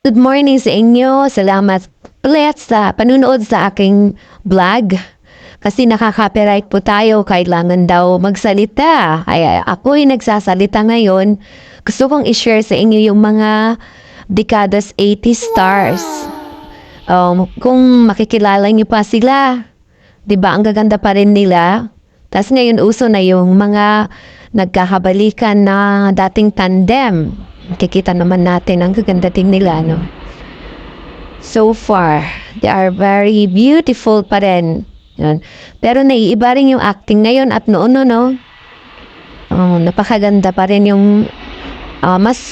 Good morning sa inyo. Salamat ulit sa panunood sa aking vlog. Kasi nakaka-copyright po tayo, kailangan daw magsalita. Ay, ako'y nagsasalita ngayon. Gusto kong i-share sa inyo yung mga Dekadas 80 stars. Kung makikilala niyo pa sila, di ba ang gaganda pa rin nila? Tapos ngayon uso na yung mga nagkakabalikan na dating tandem. Kikita naman natin ang gaganda din nila, no? So far, they are very beautiful pa rin. Yun. Pero naiiba rin yung acting ngayon at noon, no? Napakaganda pa rin yung mas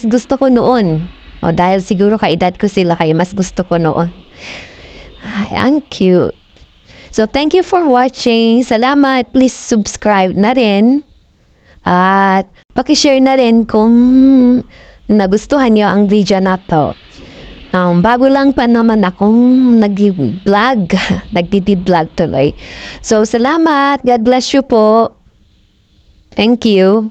gusto ko noon. Dahil siguro kaedad ko sila kaya mas gusto ko noon. Ay, ang cute. So, thank you for watching. Salamat. Please subscribe na rin. At pakishare na rin kung nagustuhan niyo ang video na to. Bago lang pa naman akong nag-vlog. Nagtiti-vlog tuloy. So, salamat. God bless you po. Thank you.